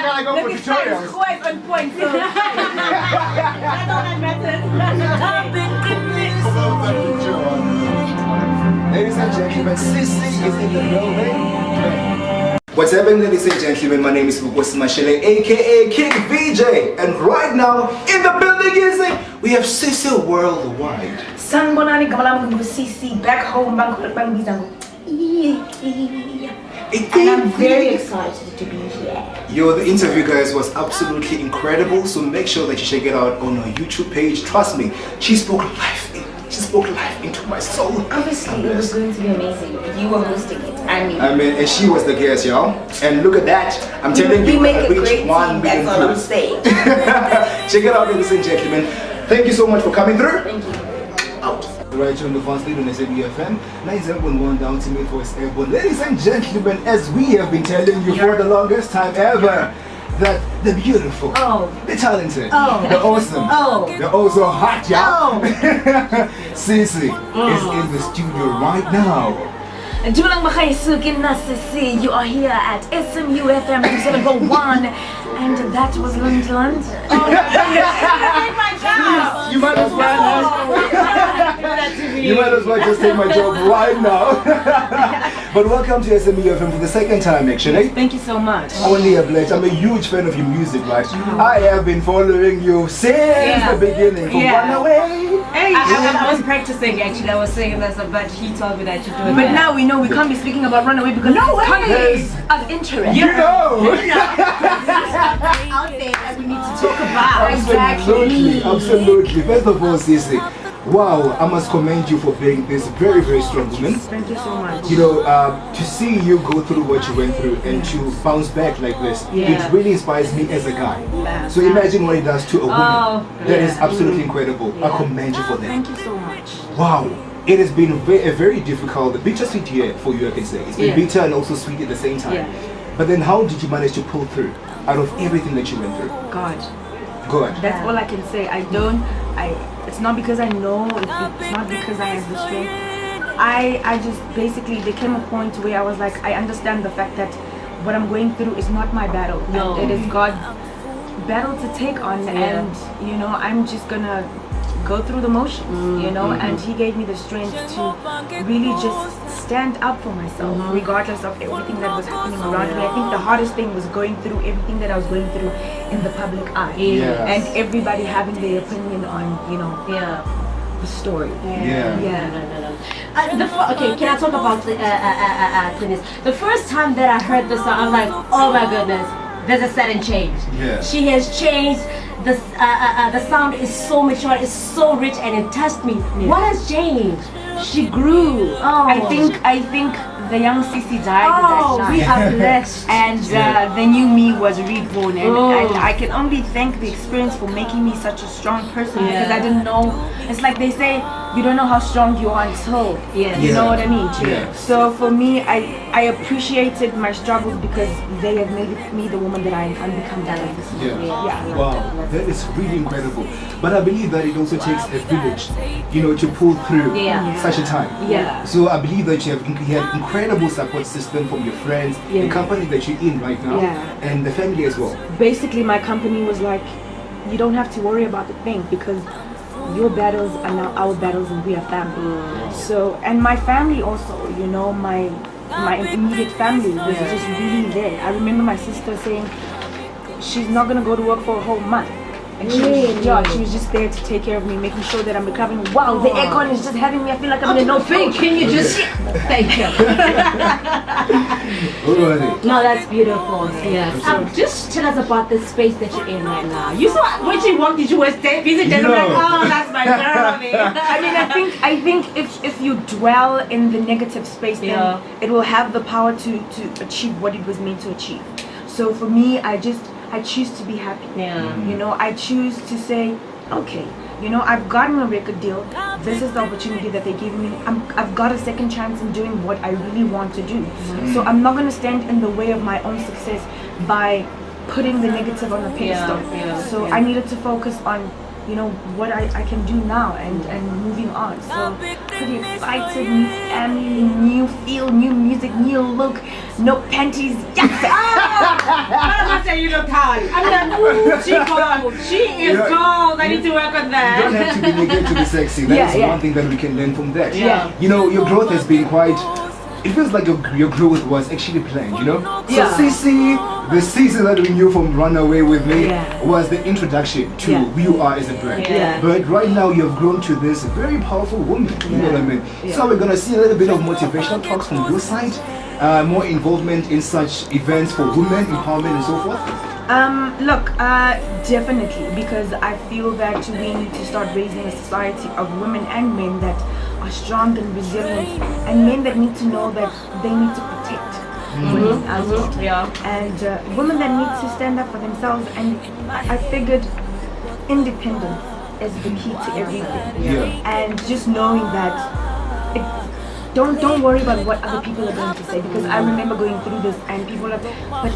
gotta go for tutorials. Quite on point, so that's all that matters. Ladies and gentlemen, Cici is in the building. What's happening, ladies and gentlemen? My name is Vukosi Mashele, aka King VJ, and right now in the building is we have Cici worldwide. Sanbonani Kamalama Cici back home, Bang Bizango. And I'm very excited to be here. Yo, the interview, guys, was absolutely incredible. So make sure that you check it out on our YouTube page. Trust me, she spoke life into my soul. Obviously, it was going to be amazing. You were hosting it. I mean, and she was the guest, y'all. And look at that. I'm telling you, we make a great team. 1 million That's all I'm views. saying. Check it out, ladies and gentlemen. Thank you so much for coming through. Thank you. Out. Right here on the fast lead on SMU FM. 97.1 down to me for airborne. Ladies and gentlemen, as we have been telling you for the longest time ever, that the beautiful, the talented, the awesome, the also hot, y'all. Cici is in the studio right now. Julang Makhaisukin Cici, you are here at SMU FM 97.1, and that was Lund. You might as well. You might as well just take my job right now. But welcome to SMU FM for the second time, actually. Thank you so much. Only a blessed. I'm a huge fan of your music, right? I have been following you since the beginning. From Run Away. I was practicing actually. I was saying this, but he told me that you do it. But now we know we can't be speaking about Runaway because it's of interest. You know. Out there that we need to talk about. Absolutely. First of all, Cici, wow, I must commend you for being this very, very strong woman. Thank you so much. You know, to see you go through what you went through and to bounce back like this, it really inspires me as a guy. So imagine what it does to a woman. That is absolutely incredible. I commend you for that. Thank you so much. Wow. It has been a very difficult, bittersweet year for you, I can say. It's been bitter and also sweet at the same time. But then how did you manage to pull through out of everything that you went through? God. That's all I can say. It's not because I know, it's not because I have the strength. I just basically, there came a point where I was like, I understand the fact that what I'm going through is not my battle. No. It is God's battle to take on, and you know, I'm just gonna go through the motions, you know, and he gave me the strength to really just stand up for myself, regardless of everything that was happening around me. I think the hardest thing was going through everything that I was going through in the public eye, and everybody having their opinion on, you know, the story. Okay, can I talk about this? The first time that I heard the song, I'm like, oh my goodness, there's a sudden change. She has changed. The sound is so mature, it's so rich, and it touched me. What has changed? She grew. I think the young Cici died that night. We are blessed. And the new me was reborn, and I can only thank the experience for making me such a strong person, because I didn't know. It's like they say, you don't know how strong you are until you know what I mean. So for me, I appreciated my struggles because they have made me the woman that I am become that. Wow, that is really incredible. But I believe that it also takes a village, you know, to pull through such a time. So I believe that you had incredible support system from your friends, the company that you're in right now, and the family as well. Basically, my company was like, you don't have to worry about the thing because your battles are now our battles and we are family. So, and my family also, you know, my immediate family was just really there. I remember my sister saying she's not going to go to work for a whole month. And she was just there to take care of me, making sure that I'm recovering. Wow, the aircon is just having me, I feel like I'm in no pain. Can you just thank you. No, that's beautiful. Just tell us about the space that you're in right now. You saw when she walked, did you was stay busy? I'm like, oh, that's my girl. I mean, I think if you dwell in the negative space, then it will have the power to achieve what it was meant to achieve. So for me, I choose to be happy. You know, I choose to say, okay, you know, I've gotten a record deal. This is the opportunity that they give me. I've got a second chance in doing what I really want to do. So I'm not going to stand in the way of my own success by putting the negative on the pedestal. So I needed to focus on, you know, what I can do now and moving on. So pretty excited, new family, new feel, new music, new look, no panties. Yes! I say you look tired. I'm like, ooh, she cold. She is cold. I need to work on that. You don't have to be naked to be sexy. That is one thing that we can learn from that. Yeah. You know, your growth has been quite. It feels like your growth was actually planned, you know? So Cici, the Cici that we knew from Run Away With Me was the introduction to who you are as a brand. But right now you have grown to this very powerful woman, you know what I mean? So we're gonna see a little bit of motivational talks from your side, more involvement in such events for women, empowerment and so forth. Look, definitely, because I feel that we need to start raising a society of women and men that are strong and resilient, and men that need to know that they need to protect women as well. And women that need to stand up for themselves. And I figured independence is the key to everything. And just knowing that don't worry about what other people are going to say, because I remember going through this and people are, but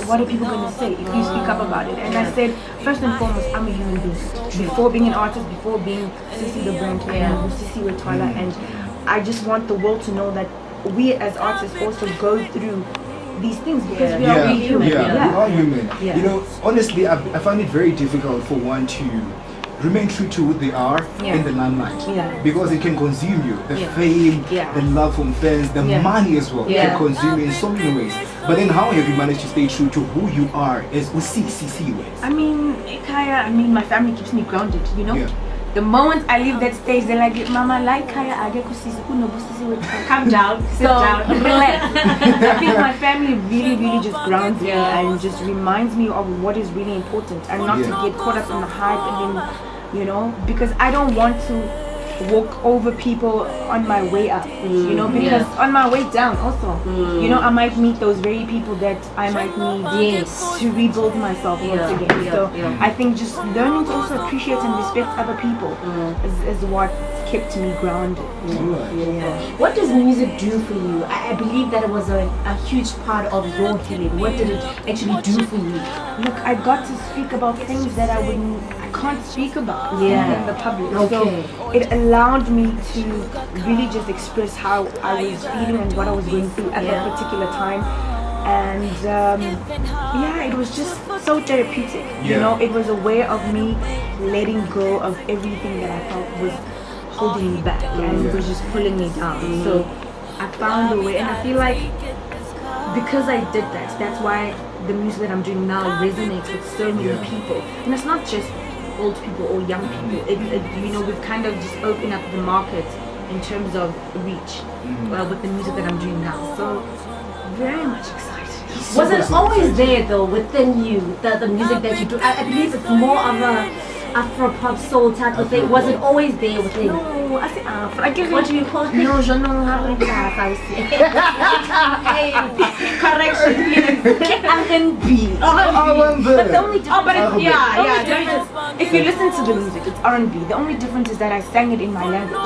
what are people going to say if you speak up about it? And I said, first and foremost, I'm a human being. Before being an artist, before being Cici the brand, Cici with Twala, and I just want the world to know that we as artists also go through these things because we are really human. We are human. You know, honestly, I find it very difficult for one to remain true to who they are in the limelight, because it can consume you. The fame, the love from fans, the money as well can consume you in so many ways. But then how have you managed to stay true to who you are as Cici with? I mean, Kaya, my family keeps me grounded, you know? The moment I leave that stage, they're like, Mama, like Kaya, I get calm down, sit down, relax. I think my family really just grounds me and just reminds me of what is really important, and not to get caught up in the hype and then, you know, because I don't want to walk over people on my way up, you know, because on my way down also, you know, I might meet those very people that I might need to rebuild myself once again. So I think just learning to also appreciate and respect other people is what kept me grounded. What does music do for you? I believe that it was a huge part of your healing. What did it actually do for you? Look, I got to speak about things that I can't speak about in the public. So it allowed me to really just express how I was feeling and what I was going through at that particular time. And it was just so therapeutic. You know, it was a way of me letting go of everything that I felt was holding me back and it was just pulling me down. So I found a way, and I feel like because I did that, that's why the music that I'm doing now resonates with so many people. And it's not just old people or young people. You know, we've kind of just opened up the market in terms of reach with the music that I'm doing now. So very much excited. Was it always there though within you, the music that you do? I believe it's more of a Afro-pop soul type of thing. Was it always there within? No, I say Afro. I guess what do you call it? No, je know how to correction, please. R&B. But the only difference, if you listen to the music, it's R&B. The only difference is that I sang it in my language.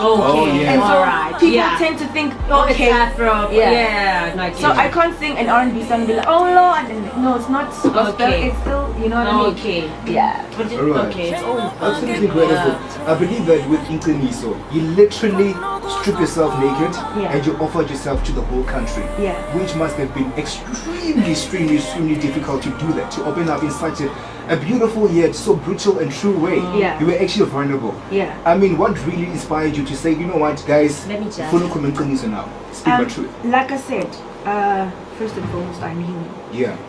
And so people tend to think, it's Afro. So I can't sing an R&B song and be like, oh Lord. No, it's not gospel. It's still, you know what I mean? It's absolutely incredible. I believe that with Incliniso, you literally strip yourself naked and you offered yourself to the whole country, which must have been extremely difficult to do that, to open up in such a beautiful yet so brutal and true way. You were actually vulnerable. I mean, what really inspired you to say, you know what, guys, follow Incliniso now, speak my truth? Like I said, first and foremost, I'm human.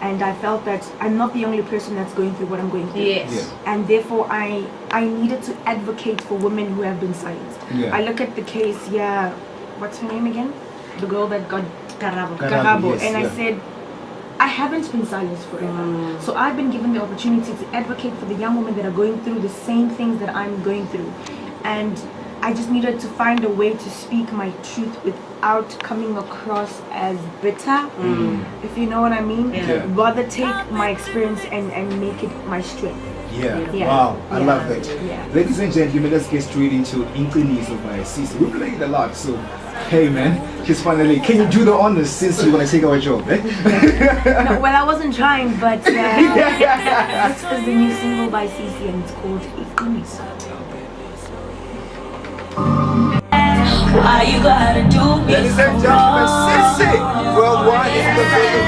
And I felt that I'm not the only person that's going through what I'm going through. And therefore, I needed to advocate for women who have been silenced. I look at the case, what's her name again? The girl that got Karabo. And I said, I haven't been silenced forever. So I've been given the opportunity to advocate for the young women that are going through the same things that I'm going through. And I just needed to find a way to speak my truth without coming across as bitter, if you know what I mean. Rather take my experience and make it my strength. Wow, I love that. Ladies and gentlemen, let's get straight into Incliniso by Cici. We played a lot, so hey man, she's finally, can you do the honors since you want to take our job? No, well, I wasn't trying, but this is the new single by Cici and it's called Incliniso. Why you gotta do me Ladies and gentlemen, Cici worldwide is the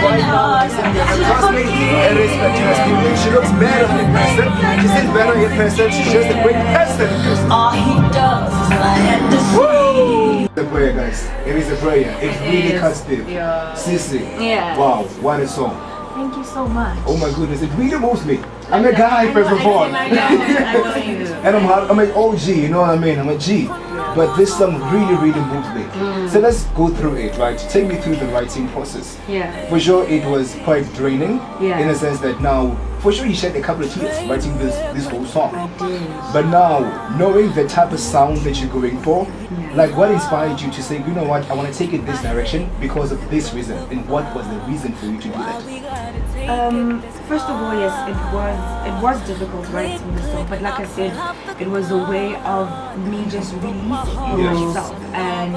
right now. Trust me, it is fantastic. She looks better in person. She seems better in person. She's just a great person. All he does is fly at the sea. The prayer, guys. It is a prayer. It really cuts deep. Yeah. Cici. Yeah. Wow, what a song. Thank you so much. Oh my goodness, it really moves me. I'm a guy, first of all. I know you. And I'm an OG, you know what I mean? I'm a G. But this song really moves me. So let's go through it, right? Take me through the writing process. Yeah. For sure, it was quite draining. Yeah. In a sense that now, for sure, you shed a couple of tears writing this whole song. I did. But now, knowing the type of sound that you're going for, like what inspired you to say, you know what, I want to take it this direction because of this reason? And what was the reason for you to do that? First of all, yes, it was difficult writing the song, but like I said, it was a way of me just releasing myself, and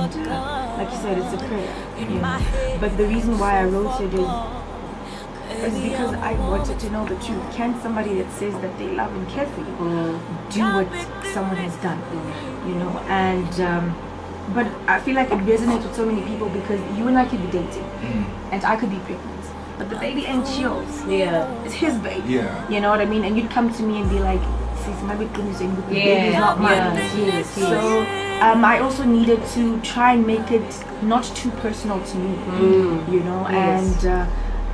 like you said, it's a prayer. You know? But the reason why I wrote it is because I wanted to know the truth. Can somebody that says that they love and care for you do what someone has done? You know, and but I feel like it resonates with so many people because you and I could be dating, and I could be pregnant. But the baby ain't yours. Yeah. It's his baby. Yeah. You know what I mean? And you'd come to me and be like, sis, my baby is not mine. Yes. So I also needed to try and make it not too personal to me. You know, Yes. and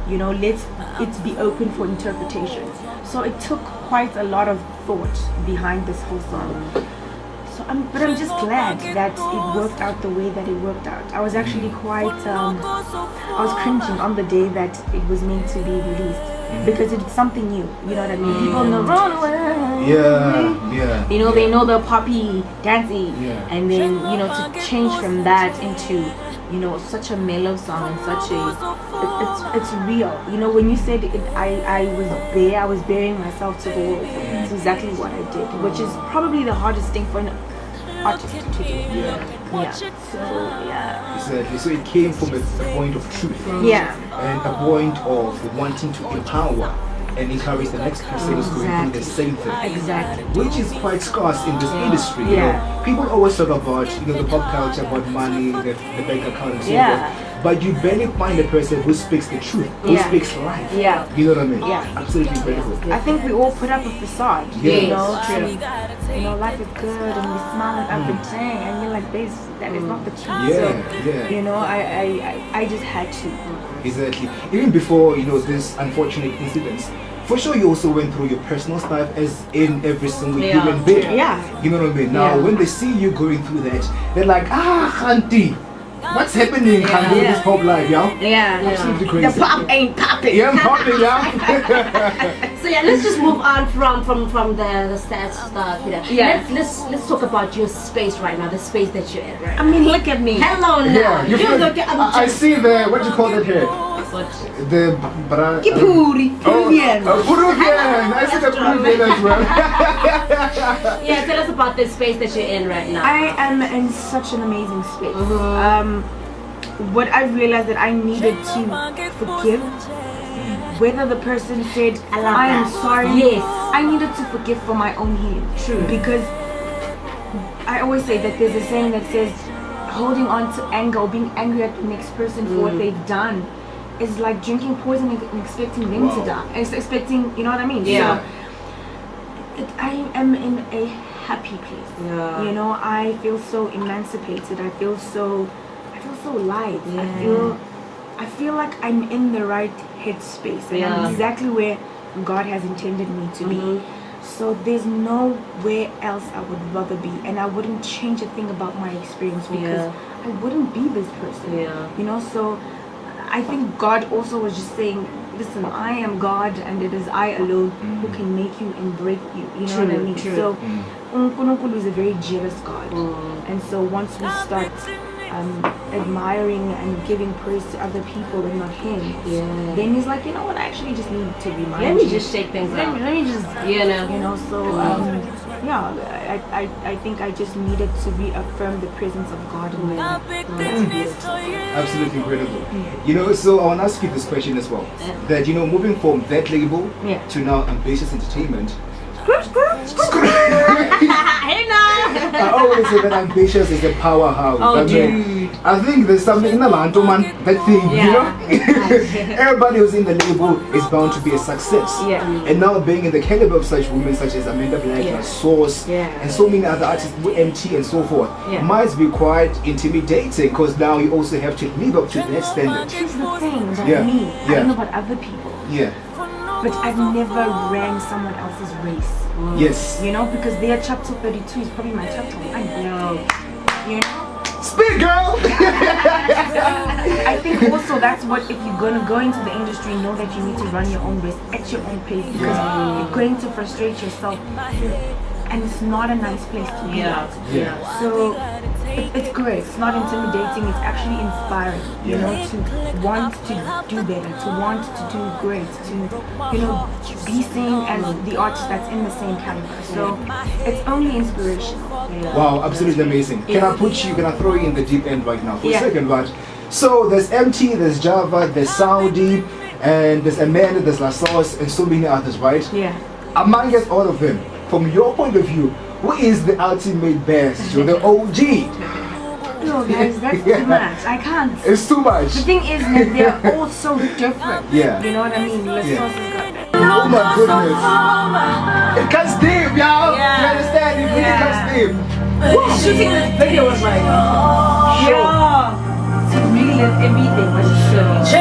you know, let it be open for interpretation. So it took quite a lot of thought behind this whole song. So but I'm just glad that it worked out the way that it worked out. I was actually quite, I was cringing on the day that it was meant to be released because it's something new. You know what I mean? People know run away. Yeah. You know, they know the poppy dancey, Yeah. and then you know to change from that into you know such a mellow song and such it's real. You know, when you said it, I was there. I was bearing myself to the world. It's exactly what I did, which is probably the hardest thing for an artist to do. Yeah. So yeah. Exactly. So it came from a point of truth. Yeah. And a point of wanting to empower and encourage the next person who's going through the same thing. Exactly. Which is quite scarce in this industry. You know, people always talk about the pop culture, about money, the bank account, and so forth. But you barely find a person who speaks the truth, who speaks life. Yeah. You know what I mean? Yeah. Absolutely incredible. I think we all put up a facade. Yes. You know, you know, life is good and we smile and everything, and you're like, this, that is not the truth. Yeah. You know, I just had to. Exactly. Even before, this unfortunate incidents, for sure you also went through your personal stuff as in every single human being. Yeah. You know what I mean? Now, when they see you going through that, they're like, auntie, what's happening? Can't do this pop life, yeah? Yeah. Absolutely crazy. The pop ain't popping. Yeah, I'm popping, yeah. So yeah, let's just move on from the sad stuff. Yeah. Let's talk about your space right now, the space that you're in right now. I mean, look at me. Hello now. Yeah, you look, I see the, what do you call that here? The Peruvian. Peruvian. I see the Peruvian as well. Yeah, tell us about the space that you're in right now. I am in such an amazing space. What I've realized that I needed to forgive, whether the person said I am sorry. Yes. I needed to forgive for my own healing. True. Because I always say that there's a saying that says holding on to anger or being angry at the next person for what they've done is like drinking poison and expecting them to die. And expecting, you know what I mean? Yeah. So, I am in a happy place. Yeah. You know, I feel so emancipated. I feel so light. Yeah. I feel like I'm in the right headspace and I'm exactly where God has intended me to be. So there's nowhere else I would rather be, and I wouldn't change a thing about my experience because I wouldn't be this person. You know, so I think God also was just saying, listen, I am God and it is I alone who can make you and break you. You know what I mean? True. So Unkulunkulu is a very jealous God. And so once we start admiring and giving praise to other people and not him, then he's like, you know what, I actually just need to remind you. Let me just shake things up. Let me just, so I think I just needed to reaffirm the presence of God in my life. Absolutely incredible. So I want to ask you this question as well. That, moving from that label to now Ambitious Entertainment, Hey now. I always say that ambitious is a powerhouse. Oh, dude. I think there's something in the man, that thing, you know? Everybody who's in the label is bound to be a success. Yeah. And now being in the caliber of such women such as Amanda Black, Source, and so many other artists, MT and so forth, might be quite intimidating because now you also have to live up to that standard. Here's the thing about me, I don't know about other people. Yeah. But I've never ran someone else's race. Yes. You know, because their chapter 32 is probably my chapter 1. You know? Speak, girl! I think also that's what, if you're gonna go into the industry, know that you need to run your own race at your own pace, because you're going to frustrate yourself, and it's not a nice place to be at. So it's great. It's not intimidating. It's actually inspiring. You know, to want to do better, to want to do great, to be seen as the artist that's in the same caliber. So it's only inspirational. Wow, absolutely amazing. Can I throw you in the deep end right now for a second, but so there's MT, there's Java, there's Saudi, and there's Amanda, there's La Sauce, and so many others, right? Yeah. Amongst all of them, from your point of view, who is the ultimate best? You're the OG. No, guys, that's too much. I can't. It's too much. The thing is that they're all so different. Yeah. You know what I mean? La Sauce has got that. Oh my goodness. It cuts deep, y'all. You understand? It really cuts deep. Shooting this video was like, it's really everything was so.